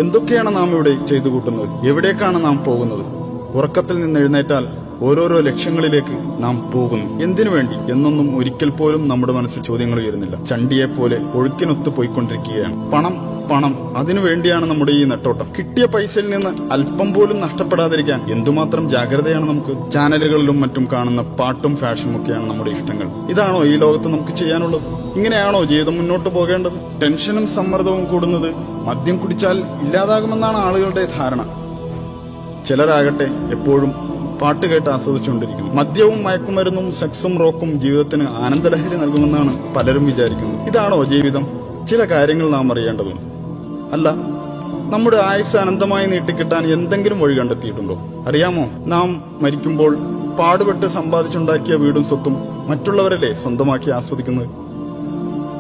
എന്തൊക്കെയാണ് നാം ഇവിടെ ചെയ്തു കൂട്ടുന്നത്? എവിടേക്കാണ് നാം പോകുന്നത്? ഉറക്കത്തിൽ നിന്ന് എഴുന്നേറ്റാൽ ഓരോരോ ലക്ഷ്യങ്ങളിലേക്ക് നാം പോകുന്നു. എന്തിനു വേണ്ടി എന്നൊന്നും ഒരിക്കൽ പോലും നമ്മുടെ മനസ്സിൽ ചോദ്യങ്ങൾ ഉയരുന്നില്ല. ചണ്ടിയെപ്പോലെ ഒഴുക്കിനൊത്ത് പോയിക്കൊണ്ടിരിക്കുകയാണ്. പണം പണം അതിനുവേണ്ടിയാണ് നമ്മുടെ ഈ നെട്ടോട്ടം. കിട്ടിയ പൈസയിൽ നിന്ന് അല്പം പോലും നഷ്ടപ്പെടാതിരിക്കാൻ എന്തുമാത്രം ജാഗ്രതയാണ് നമുക്ക്. ചാനലുകളിലും മറ്റും കാണുന്ന പാട്ടും ഫാഷനും ഒക്കെയാണ് നമ്മുടെ ഇഷ്ടങ്ങൾ. ഇതാണോ ഈ ലോകത്ത് നമുക്ക് ചെയ്യാനുള്ളത്? ഇങ്ങനെയാണോ ജീവിതം മുന്നോട്ട് പോകേണ്ടത്? ടെൻഷനും സമ്മർദ്ദവും കൂടുന്നത് മദ്യം കുടിച്ചാൽ ഇല്ലാതാകുമെന്നാണ് ആളുകളുടെ ധാരണ. ചിലരാകട്ടെ എപ്പോഴും പാട്ട് കേട്ട് ആസ്വദിച്ചുകൊണ്ടിരിക്കുന്നു. മദ്യവും മയക്കുമരുന്നും സെക്സും റോക്കും ജീവിതത്തിന് ആനന്ദലഹരി നൽകുമെന്നാണ് പലരും വിചാരിക്കുന്നത്. ഇതാണോ ജീവിതം? ചില കാര്യങ്ങൾ നാം അറിയേണ്ടതുണ്ട്. അല്ല, നമ്മുടെ ആയുസ് അനന്തമായി നീട്ടിക്കിട്ടാൻ എന്തെങ്കിലും വഴി കണ്ടെത്തിയിട്ടുണ്ടോ? അറിയാമോ, നാം മരിക്കുമ്പോൾ പാടുപെട്ട് സമ്പാദിച്ചുണ്ടാക്കിയ വീടും സ്വത്തും മറ്റുള്ളവരല്ലേ സ്വന്തമാക്കി ആസ്വദിക്കുന്നത്?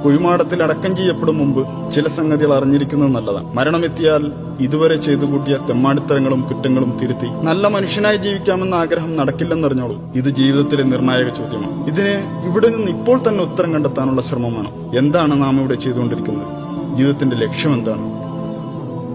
കുഴിമാടത്തിൽ അടക്കം ചെയ്യപ്പെടും മുമ്പ് ചില സംഗതികൾ അറിഞ്ഞിരിക്കുന്നത് നല്ലതാണ്. മരണമെത്തിയാൽ ഇതുവരെ ചെയ്തു കൂട്ടിയ തെമ്മാടിത്തരങ്ങളും കുറ്റങ്ങളും തിരുത്തി നല്ല മനുഷ്യനായി ജീവിക്കാമെന്ന ആഗ്രഹം നടക്കില്ലെന്നറിഞ്ഞോളൂ. ഇത് ജീവിതത്തിലെ നിർണായക ചോദ്യമാണ്. ഇതിന് ഇവിടെ നിന്ന് ഇപ്പോൾ തന്നെ ഉത്തരം കണ്ടെത്താനുള്ള ശ്രമം വേണം. എന്താണ് നാം ഇവിടെ ചെയ്തുകൊണ്ടിരിക്കുന്നത്? ജീവിതത്തിന്റെ ലക്ഷ്യം എന്താണ്?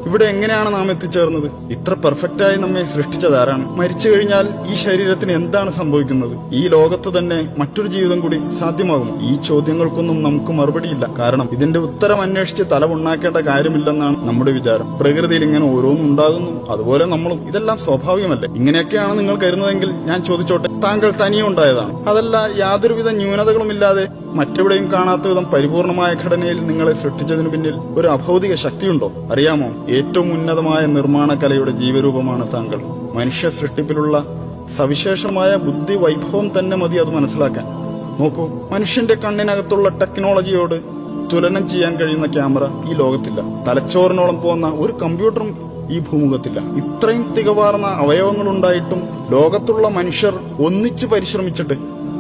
ഇവിടെ എങ്ങനെയാണ് നാം എത്തിച്ചേർന്നത്? ഇത്ര പെർഫെക്റ്റായി നമ്മെ സൃഷ്ടിച്ചതാരാണ്? മരിച്ചു കഴിഞ്ഞാൽ ഈ ശരീരത്തിന് എന്താണ് സംഭവിക്കുന്നത്? ഈ ലോകത്ത് തന്നെ മറ്റൊരു ജീവിതം കൂടി സാധ്യമാകും? ഈ ചോദ്യങ്ങൾക്കൊന്നും നമുക്ക് മറുപടിയില്ല. കാരണം ഇതിന്റെ ഉത്തരം അന്വേഷിച്ച് തല ഉണ്ടാക്കേണ്ട കാര്യമില്ലെന്നാണ് നമ്മുടെ വിചാരം. പ്രകൃതിയിൽ ഇങ്ങനെ ഓരോന്നും ഉണ്ടാകുന്നു, അതുപോലെ നമ്മളും. ഇതെല്ലാം സ്വാഭാവികമല്ലേ? ഇങ്ങനെയൊക്കെയാണ് നിങ്ങൾ കരുതുന്നതെങ്കിൽ ഞാൻ ചോദിച്ചോട്ടെ, താങ്കൾ തനിയെ ഉണ്ടായതാണ്? അതല്ല യാതൊരുവിധ ന്യൂനതകളുമില്ലാതെ മറ്റെവിടെയും കാണാത്ത വിധം പരിപൂർണമായ ഘടനയിൽ നിങ്ങളെ സൃഷ്ടിച്ചതിനു പിന്നിൽ ഒരു അഭൗതിക ശക്തിയുണ്ടോ? അറിയാമോ, ഏറ്റവും ഉന്നതമായ നിർമ്മാണ കലയുടെ ജീവരൂപമാണ് താങ്കൾ. മനുഷ്യ സൃഷ്ടിപ്പിലുള്ള സവിശേഷമായ ബുദ്ധി വൈഭവം തന്നെ മതി അത് മനസ്സിലാക്കാൻ. നോക്കൂ, മനുഷ്യന്റെ കണ്ണിനകത്തുള്ള ടെക്നോളജിയോട് തുലനം ചെയ്യാൻ കഴിയുന്ന ക്യാമറ ഈ ലോകത്തില്ല. തലച്ചോറിനോളം പോകുന്ന ഒരു കമ്പ്യൂട്ടറും ഈ ഭൂമുഖത്തില്ല. ഇത്രയും തികവാർന്ന അവയവങ്ങളുണ്ടായിട്ടും ലോകത്തുള്ള മനുഷ്യർ ഒന്നിച്ചു പരിശ്രമിച്ചിട്ട്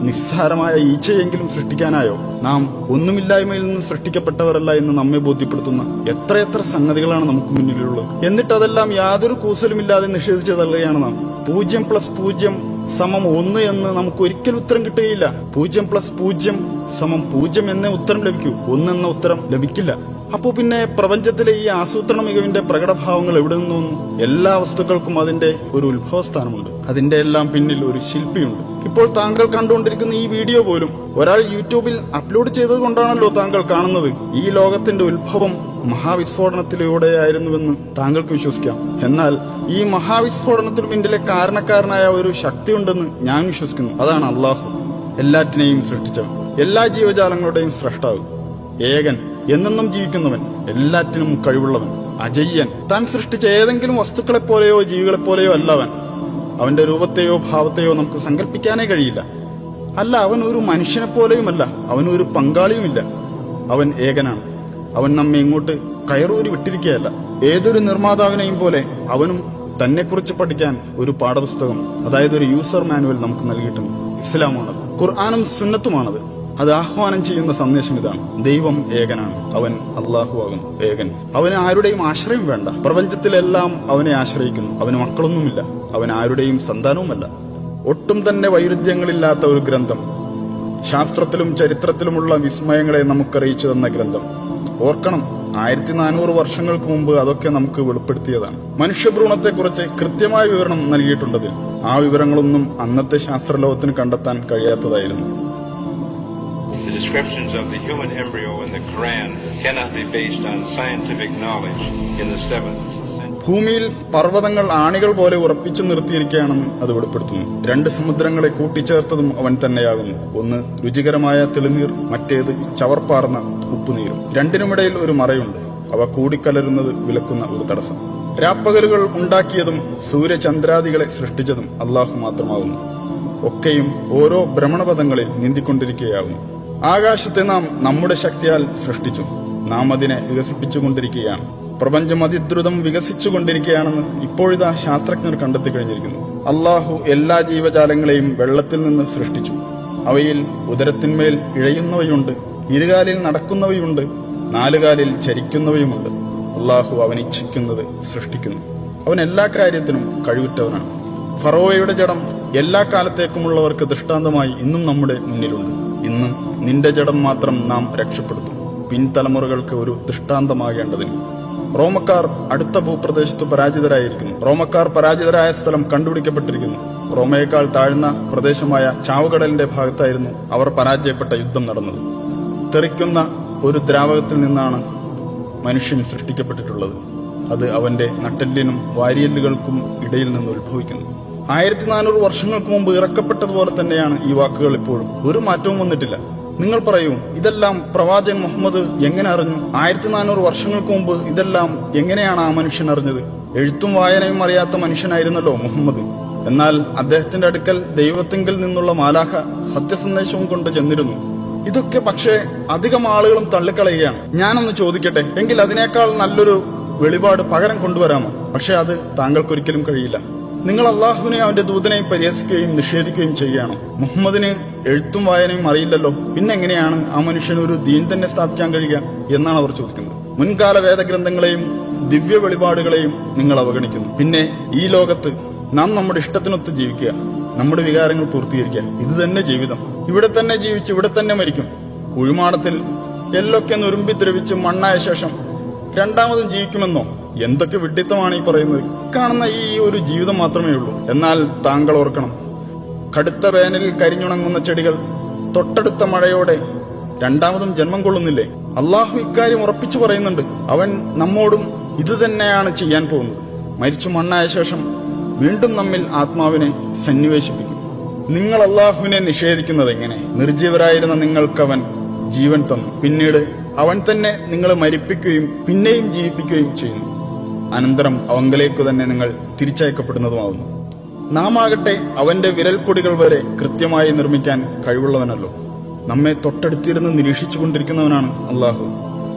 നിസ്സാരമായ ഈച്ചയെങ്കിലും സൃഷ്ടിക്കാനായോ? നാം ഒന്നുമില്ലായ്മയിൽ നിന്ന് സൃഷ്ടിക്കപ്പെട്ടവരല്ല എന്ന് നമ്മെ ബോധ്യപ്പെടുത്തുന്ന എത്രയെത്ര സംഗതികളാണ് നമുക്ക് മുന്നിലുള്ളത്. എന്നിട്ടതെല്ലാം യാതൊരു കൂസലുമില്ലാതെ നിഷേധിച്ചു തള്ളുകയാണ് നാം. 0+0=1 എന്ന് നമുക്ക് ഒരിക്കലും ഉത്തരം കിട്ടുകയില്ല. 0+0=0 എന്നേ ഉത്തരം ലഭിക്കൂ. 1 എന്ന ഉത്തരം ലഭിക്കില്ല. അപ്പോ പിന്നെ പ്രപഞ്ചത്തിലെ ഈ ആസൂത്രണ മികവിന്റെ പ്രകടഭാവങ്ങൾ എവിടെ നിന്ന് വന്നു? എല്ലാ വസ്തുക്കൾക്കും അതിന്റെ ഒരു ഉത്ഭവസ്ഥാനമുണ്ട്. അതിന്റെ എല്ലാം പിന്നിൽ ഒരു ശില്പിയുണ്ട്. ഇപ്പോൾ താങ്കൾ കണ്ടുകൊണ്ടിരിക്കുന്ന ഈ വീഡിയോ പോലും ഒരാൾ യൂട്യൂബിൽ അപ്ലോഡ് ചെയ്തത് കൊണ്ടാണല്ലോ താങ്കൾ കാണുന്നത്. ഈ ലോകത്തിന്റെ ഉത്ഭവം മഹാവിസ്ഫോടനത്തിലൂടെയായിരുന്നുവെന്ന് താങ്കൾക്ക് വിശ്വസിക്കാം. എന്നാൽ ഈ മഹാവിസ്ഫോടനത്തിന് പിന്നിലെ കാരണക്കാരനായ ഒരു ശക്തിയുണ്ടെന്ന് ഞാൻ വിശ്വസിക്കുന്നു. അതാണ് അള്ളാഹു, എല്ലാറ്റിനെയും സൃഷ്ടിച്ചവൻ, എല്ലാ ജീവജാലങ്ങളുടെയും സ്രഷ്ടാവ്, ഏകൻ, എന്നെന്നും ജീവിക്കുന്നവൻ, എല്ലാറ്റിനും കഴിവുള്ളവൻ, അജയ്യൻ. താൻ സൃഷ്ടിച്ച ഏതെങ്കിലും വസ്തുക്കളെപ്പോലെയോ ജീവികളെപ്പോലെയോ അല്ല അവൻ. അവന്റെ രൂപത്തെയോ ഭാവത്തെയോ നമുക്ക് സങ്കല്പിക്കാനേ കഴിയില്ല. അല്ല, അവൻ ഒരു മനുഷ്യനെ പോലെയുമല്ല, അവനൊരു പങ്കാളിയുമില്ല. അവൻ ഏകനാണ്. അവൻ നമ്മെ ഇങ്ങോട്ട് കയറൂരി വിട്ടിരിക്കുകയല്ല. ഏതൊരു നിർമ്മാതാവിനെയും പോലെ അവനും തന്നെക്കുറിച്ച് പഠിക്കാൻ ഒരു പാഠപുസ്തകം, അതായത് ഒരു യൂസർ മാനുവൽ നമുക്ക് നൽകിയിട്ടുണ്ട്. ഇസ്ലാമാണത്, ഖുർആനും സുന്നത്തുമാണത്. അത് ആഹ്വാനം ചെയ്യുന്ന സന്ദേശം ഇതാണ്: ദൈവം ഏകനാണ്, അവൻ അള്ളാഹു ആകുന്നു ഏകൻ. അവന് ആരുടെയും ആശ്രയം വേണ്ട. പ്രപഞ്ചത്തിലെല്ലാം അവനെ ആശ്രയിക്കുന്നു. അവന് മക്കളൊന്നുമില്ല, അവൻ ആരുടെയും സന്താനവുമല്ല. ഒട്ടും തന്നെ വൈരുദ്ധ്യങ്ങളില്ലാത്ത ഒരു ഗ്രന്ഥം, ശാസ്ത്രത്തിലും ചരിത്രത്തിലുമുള്ള വിസ്മയങ്ങളെ നമുക്കറിയിച്ചു തന്ന ഗ്രന്ഥം. ഓർക്കണം, 1400 വർഷങ്ങൾക്ക് മുമ്പ് അതൊക്കെ നമുക്ക് വെളിപ്പെടുത്തിയതാണ്. മനുഷ്യഭ്രൂണത്തെക്കുറിച്ച് കൃത്യമായ വിവരണം നൽകിയിട്ടുണ്ടതിൽ. ആ വിവരങ്ങളൊന്നും അന്നത്തെ ശാസ്ത്രലോകത്തിന് കണ്ടെത്താൻ കഴിയാത്തതായിരുന്നു. The descriptions of the human embryo in the Quran cannot be based on scientific knowledge in the 7th century. ഭൂമിയിൽ പർവ്വതങ്ങൾ ആണികൾ പോലെ ഉറപ്പിച്ചു നിർത്തിയിരിക്കുകയാണെന്ന് അത് വെളിപ്പെടുത്തുന്നു. 2 സമുദ്രങ്ങളെ കൂട്ടിച്ചേർത്തതും അവൻ തന്നെയാകുന്നു. ഒന്ന് രുചികരമായ തെളിനീർ, മറ്റേത് ചവർപ്പാർന്ന ഉപ്പുനീരും. രണ്ടിനുമിടയിൽ ഒരു മറയുണ്ട്. അവ കൂടിക്കലരുന്നത് വിലക്കുന്ന ഒരു തടസ്സം. രാപ്പകലുകൾ ഉണ്ടാക്കിയതും സൂര്യചന്ദ്രാദികളെ സൃഷ്ടിച്ചതും അള്ളാഹു മാത്രമാകുന്നു. ഒക്കെയും ഓരോ ഭ്രമണപഥങ്ങളിൽ നീന്തിക്കൊണ്ടിരിക്കുകയാകുന്നു. ആകാശത്തെ നാം നമ്മുടെ ശക്തിയാൽ സൃഷ്ടിച്ചു. നാം അതിനെ വികസിപ്പിച്ചുകൊണ്ടിരിക്കുകയാണ്. പ്രപഞ്ചം അതിദ്രുതം വികസിച്ചുകൊണ്ടിരിക്കുകയാണെന്ന് ഇപ്പോഴിതാ ശാസ്ത്രജ്ഞർ കണ്ടെത്തി കഴിഞ്ഞിരിക്കുന്നു. അള്ളാഹു എല്ലാ ജീവജാലങ്ങളെയും വെള്ളത്തിൽ നിന്ന് സൃഷ്ടിച്ചു. അവയിൽ ഉദരത്തിന്മേൽ ഇഴയുന്നവയുണ്ട്, ഇരുകാലിൽ നടക്കുന്നവയുണ്ട്, 4 കാലിൽ ചരിക്കുന്നവയുമുണ്ട്. അള്ളാഹു അവൻ ഇച്ഛിക്കുന്നത് സൃഷ്ടിക്കുന്നു. അവൻ എല്ലാ കാര്യത്തിനും കഴിവുറ്റവനാണ്. ഫറോവയുടെ ജഡം എല്ലാ കാലത്തേക്കുമുള്ളവർക്ക് ദൃഷ്ടാന്തമായി ഇന്നും നമ്മുടെ മുന്നിലുണ്ട്. ഇന്നും നിന്റെ ജഡം മാത്രം നാം രക്ഷപ്പെടുത്തും, പിൻതലമുറകൾക്ക് ഒരു ദൃഷ്ടാന്തമാകേണ്ടതിന്. റോമക്കാർ അടുത്ത ഭൂപ്രദേശത്ത് പരാജിതരായിരിക്കുന്നു. റോമക്കാർ പരാജിതരായ സ്ഥലം കണ്ടുപിടിക്കപ്പെട്ടിരിക്കുന്നു. റോമയേക്കാൾ താഴ്ന്ന പ്രദേശമായ ചാവുകടലിന്റെ ഭാഗത്തായിരുന്നു അവർ പരാജയപ്പെട്ട യുദ്ധം നടന്നത്. തെറിക്കുന്ന ഒരു ദ്രാവകത്തിൽ നിന്നാണ് മനുഷ്യൻ സൃഷ്ടിക്കപ്പെട്ടിട്ടുള്ളത്. അത് അവന്റെ നട്ടെല്ലിനും വാരിയെല്ലുകൾക്കും ഇടയിൽ നിന്ന് ഉത്ഭവിക്കുന്നു. 1400 വർഷങ്ങൾക്ക് മുമ്പ് ഇറക്കപ്പെട്ടതുപോലെ തന്നെയാണ് ഈ വാക്കുകൾ ഇപ്പോഴും. ഒരു മാറ്റവും വന്നിട്ടില്ല. നിങ്ങൾ പറയൂ, ഇതെല്ലാം പ്രവാചകൻ മുഹമ്മദ് എങ്ങനെ അറിഞ്ഞു? 1400 വർഷങ്ങൾക്ക് മുമ്പ് ഇതെല്ലാം എങ്ങനെയാണ് ആ മനുഷ്യൻ അറിഞ്ഞത്? എഴുത്തും വായനയും അറിയാത്ത മനുഷ്യനായിരുന്നല്ലോ മുഹമ്മദ്. എന്നാൽ അദ്ദേഹത്തിന്റെ അടുക്കൽ ദൈവത്തിങ്കിൽ നിന്നുള്ള മാലാഖ സത്യസന്ദേശവും കൊണ്ട് ചെന്നിരുന്നു. ഇതൊക്കെ പക്ഷേ അധികം ആളുകളും തള്ളിക്കളയുകയാണ്. ഞാനൊന്ന് ചോദിക്കട്ടെ, എങ്കിൽ അതിനേക്കാൾ നല്ലൊരു വെളിപാട് പകരം കൊണ്ടുവരാമോ? പക്ഷെ അത് താങ്കൾക്കൊരിക്കലും കഴിയില്ല. നിങ്ങൾ അള്ളാഹുവിനെ അവന്റെ ദൂതനെയും പരിഹസിക്കുകയും നിഷേധിക്കുകയും ചെയ്യുകയാണോ? മുഹമ്മദിന് എഴുത്തും വായനയും അറിയില്ലല്ലോ, പിന്നെങ്ങനെയാണ് ആ മനുഷ്യന് ഒരു ദീൻ തന്നെ സ്ഥാപിക്കാൻ കഴിയുക എന്നാണ് അവർ ചോദിക്കുന്നത്. മുൻകാല വേദഗ്രന്ഥങ്ങളെയും ദിവ്യ വെളിപാടുകളെയും നിങ്ങൾ അവഗണിക്കുന്നു. പിന്നെ ഈ ലോകത്ത് നാം നമ്മുടെ ഇഷ്ടത്തിനൊത്ത് ജീവിക്കുക, നമ്മുടെ വികാരങ്ങൾ പൂർത്തീകരിക്കുക, ഇത് തന്നെ ജീവിതം. ഇവിടെ തന്നെ ജീവിച്ച് ഇവിടെ തന്നെ മരിക്കും. കുഴിമാടത്തിൽ എല്ലൊക്കെ നുരുമ്പി ദ്രവിച്ച് മണ്ണായ ശേഷം രണ്ടാമതും ജീവിക്കുമെന്നോ? എന്തൊക്കെ വിഡ്ഢിത്തമാണ് ഈ പറയുന്നത്? കാണുന്ന ഈ ഒരു ജീവിതം മാത്രമേ ഉള്ളൂ. എന്നാൽ താങ്കൾ ഓർക്കണം, കടുത്ത വേനലിൽ കരിഞ്ഞുണങ്ങുന്ന ചെടികൾ തൊട്ടടുത്ത മഴയോടെ രണ്ടാമതും ജന്മം കൊള്ളുന്നില്ലേ? അള്ളാഹു ഇക്കാര്യം ഉറപ്പിച്ചു പറയുന്നുണ്ട്. അവൻ നമ്മോടും ഇത് തന്നെയാണ് ചെയ്യാൻ പോകുന്നത്. മരിച്ചു മണ്ണായ ശേഷം വീണ്ടും നമ്മിൽ ആത്മാവിനെ സന്നിവേശിപ്പിക്കും. നിങ്ങൾ അള്ളാഹുവിനെ നിഷേധിക്കുന്നത് എങ്ങനെ? നിർജീവരായിരുന്ന നിങ്ങൾക്കവൻ ജീവൻ തന്നു. പിന്നീട് അവൻ തന്നെ നിങ്ങളെ മരിപ്പിക്കുകയും പിന്നെയും ജീവിപ്പിക്കുകയും ചെയ്യുന്നു. അനന്തരം അവങ്കലേക്ക് തന്നെ നിങ്ങൾ തിരിച്ചയക്കപ്പെടുന്നതുമാവുന്നു. നാം ആകട്ടെ അവന്റെ വിരൽക്കൊടികൾ വരെ കൃത്യമായി നിർമ്മിക്കാൻ കഴിവുള്ളവനല്ലോ. നമ്മെ തൊട്ടടുത്തിരുന്ന് നിരീക്ഷിച്ചുകൊണ്ടിരിക്കുന്നവനാണ് അള്ളാഹു.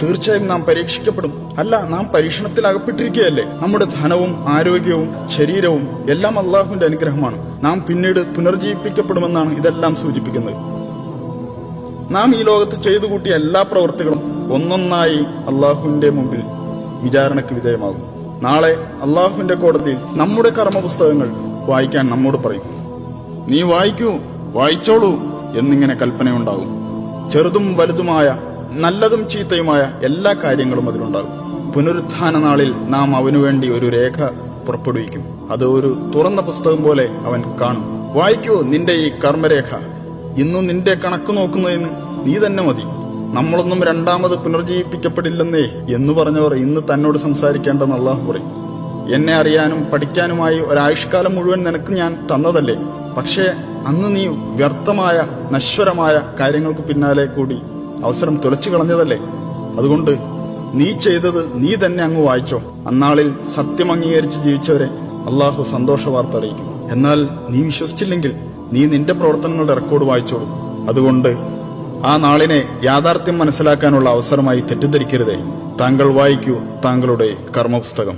തീർച്ചയായും നാം പരീക്ഷിക്കപ്പെടും. അല്ല, നാം പരീക്ഷണത്തിൽ അകപ്പെട്ടിരിക്കുകയല്ലേ? നമ്മുടെ ധനവും ആരോഗ്യവും ശരീരവും എല്ലാം അള്ളാഹുവിന്റെ അനുഗ്രഹമാണ്. നാം പിന്നീട് പുനർജീവിപ്പിക്കപ്പെടുമെന്നാണ് ഇതെല്ലാം സൂചിപ്പിക്കുന്നത്. നാം ഈ ലോകത്ത് ചെയ്തു കൂട്ടിയ എല്ലാ പ്രവൃത്തികളും ഒന്നൊന്നായി അള്ളാഹുവിന്റെ മുമ്പിൽ വിചാരണയ്ക്ക് വിധേയമാകും. നാളെ അള്ളാഹുവിന്റെ കോടതിയിൽ നമ്മുടെ കർമ്മപുസ്തകങ്ങൾ വായിക്കാൻ നമ്മോട് പറയും. നീ വായിക്കൂ, വായിച്ചോളൂ എന്നിങ്ങനെ കൽപ്പനയുണ്ടാകും. ചെറുതും വലുതുമായ നല്ലതും ചീത്തയുമായ എല്ലാ കാര്യങ്ങളും അതിലുണ്ടാകും. പുനരുത്ഥാന നാളിൽ നാം അവനുവേണ്ടി ഒരു രേഖ പുറപ്പെടുവിക്കും. അത് ഒരു തുറന്ന പുസ്തകം പോലെ അവൻ കാണും. വായിക്കൂ നിന്റെ ഈ കർമ്മരേഖ. ഇന്നും നിന്റെ കണക്ക് നോക്കുന്നതിന് നീ തന്നെ മതി. നമ്മളൊന്നും രണ്ടാമത് പുനർജീവിപ്പിക്കപ്പെടില്ലെന്നേ എന്ന് പറഞ്ഞവർ ഇന്ന് തന്നോട് സംസാരിക്കേണ്ടെന്ന് അള്ളാഹു പറയും. എന്നെ അറിയാനും പഠിക്കാനുമായി ഒരായുഷ്കാലം മുഴുവൻ നിനക്ക് ഞാൻ തന്നതല്ലേ? പക്ഷേ അന്ന് നീ വ്യർത്ഥമായ നശ്വരമായ കാര്യങ്ങൾക്ക് പിന്നാലെ കൂടി അവസരം തുലച്ചു കളഞ്ഞതല്ലേ? അതുകൊണ്ട് നീ ചെയ്തത് നീ തന്നെ അങ്ങ് വായിച്ചോ. അന്നാളിൽ സത്യം അംഗീകരിച്ച് ജീവിച്ചവരെ അള്ളാഹു സന്തോഷ വാർത്ത അറിയിക്കും. എന്നാൽ നീ വിശ്വസിച്ചില്ലെങ്കിൽ നീ നിന്റെ പ്രവർത്തനങ്ങളുടെ റെക്കോർഡ് വായിച്ചോളൂ. അതുകൊണ്ട് ആ നാളിനെ യാഥാർത്ഥ്യം മനസ്സിലാക്കാനുള്ള അവസരമായി തെറ്റിദ്ധരിക്കരുതേ. താങ്കൾ വായിക്കൂ താങ്കളുടെ കർമ്മപുസ്തകം.